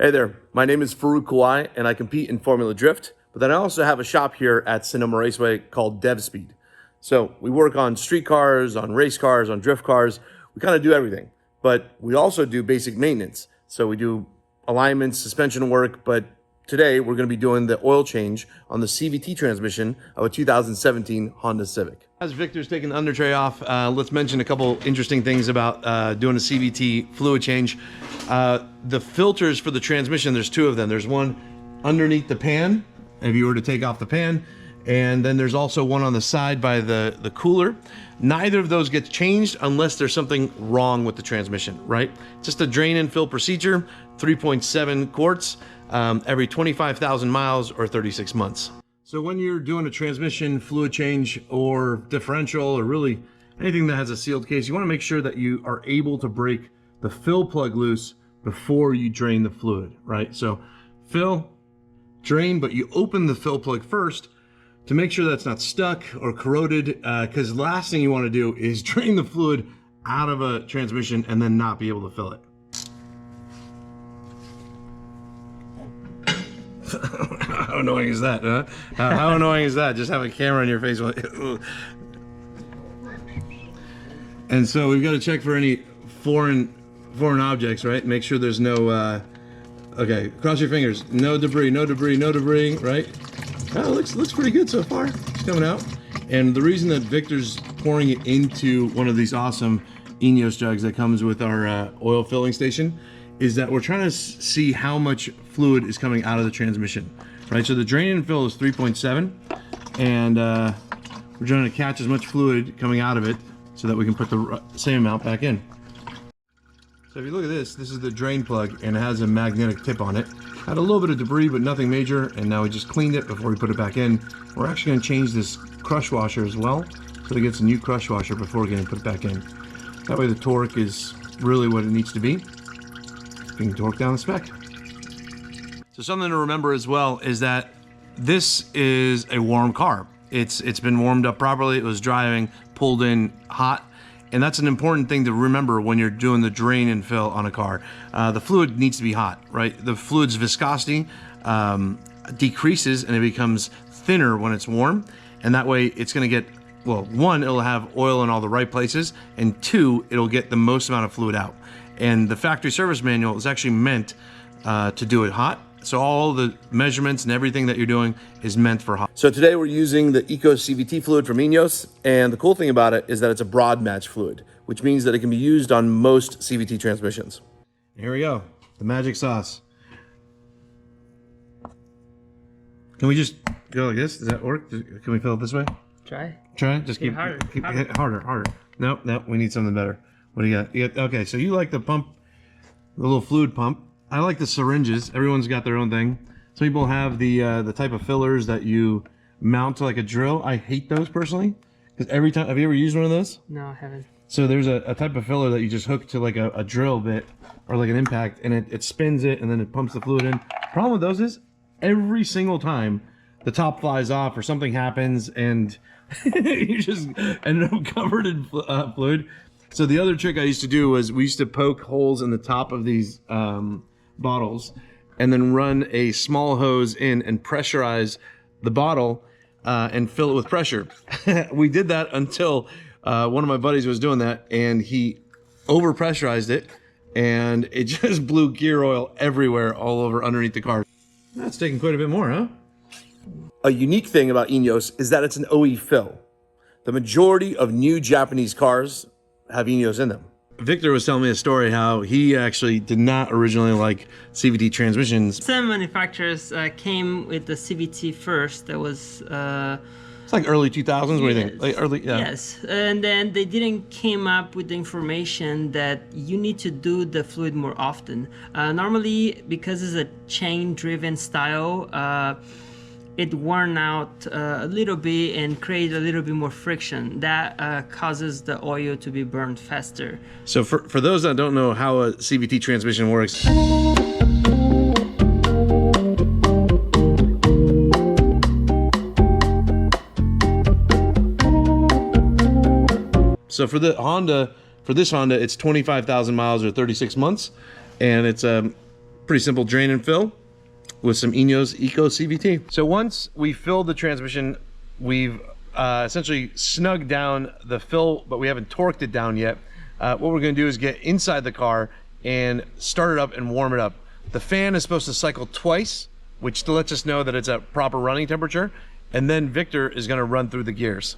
Hey there, my name is Faruk Kugay and I compete in Formula Drift, but then I also have a shop here at Sonoma Raceway called DEVSPEED. So we work on street cars, on race cars, on drift cars. We kind of do everything, but we also do basic maintenance. So we do alignments, suspension work, but today we're going to be doing the oil change on the CVT transmission of a 2017 Honda Civic. As Victor's taking the Undertray off, let's mention a couple interesting things about doing a CVT fluid change. The filters for the transmission, there's two of them. There's one underneath the pan, if you were to take off the pan, and then there's also one on the side by the cooler. Neither of those gets changed unless there's something wrong with the transmission, right? Just a drain and fill procedure, 3.7 quarts, every 25,000 miles or 36 months. So when you're doing a transmission fluid change or differential or really anything that has a sealed case, you want to make sure that you are able to break the fill plug loose before you drain the fluid, right? So fill, drain, but you open the fill plug first to make sure that's not stuck or corroded, because the last thing you want to do is drain the fluid out of a transmission and then not be able to fill it. How annoying is that, huh? How annoying is that? Just have a camera in your face. And so we've got to check for any foreign objects, right? Make sure there's no, okay, cross your fingers. No debris, no debris, no debris, right? Oh, it looks pretty good so far. It's coming out. And the reason that Victor's pouring it into one of these awesome ENEOS jugs that comes with our oil filling station is that we're trying to see how much fluid is coming out of the transmission, right? So the drain and fill is 3.7, and we're trying to catch as much fluid coming out of it so that we can put the same amount back in. So if you look at this is the drain plug, and it has a magnetic tip on it. Had a little bit of debris, but nothing major, and now we just cleaned it before we put it back in. We're actually going to change this crush washer as well, so it gets a new crush washer before we're going to put it back in. That way the torque is really what it needs to be. You can torque down the spec. So something to remember as well is that this is a warm car. It's been warmed up properly. It was driving, pulled in hot. And that's an important thing to remember when you're doing the drain and fill on a car. The fluid needs to be hot, right? The fluid's viscosity decreases and it becomes thinner when it's warm. And that way it's gonna get, well, one, it'll have oil in all the right places, and two, it'll get the most amount of fluid out. And the factory service manual is actually meant to do it hot. So all the measurements and everything that you're doing is meant for hot. So today we're using the ENEOS CVT fluid from ENEOS. And the cool thing about it is that it's a broad match fluid, which means that it can be used on most CVT transmissions. Here we go, the magic sauce. Can we just go like this? Does that work? Can we fill it this way? Try. Try it? Just keep harder. Nope, we need something better. What do you got? Okay, so you like the pump, the little fluid pump. I like the syringes. Everyone's got their own thing. Some people have the type of fillers that you mount to like a drill. I hate those personally, because every time, have you ever used one of those? No, I haven't. So there's a type of filler that you just hook to like a drill bit or like an impact, and it spins it and then it pumps the fluid in. Problem with those is every single time the top flies off or something happens and you just end up covered in fluid. So the other trick I used to do was we used to poke holes in the top of these bottles and then run a small hose in and pressurize the bottle and fill it with pressure. We did that until one of my buddies was doing that and he over pressurized it and it just blew gear oil everywhere all over underneath the car. That's taking quite a bit more, huh? A unique thing about ENEOS is that it's an OE fill. The majority of new Japanese cars have ENEOS in them. Victor was telling me a story how he actually did not originally like CVT transmissions. Some manufacturers came with the CVT first. That was it's like early 2000s. What do you think? Like early, yeah. Yes, and then they didn't came up with the information that you need to do the fluid more often. Normally, because it's a chain-driven style, it worn out a little bit and create a little bit more friction. That causes the oil to be burned faster. So for those that don't know how a CVT transmission works, so for this Honda, it's 25,000 miles or 36 months, and it's Pretty simple drain and fill with some ENEOS Eco CVT. So once we fill the transmission, we've essentially snugged down the fill, but we haven't torqued it down yet. What we're gonna do is get inside the car and start it up and warm it up. The fan is supposed to cycle twice, which lets us know that it's at proper running temperature, and then Victor is gonna run through the gears.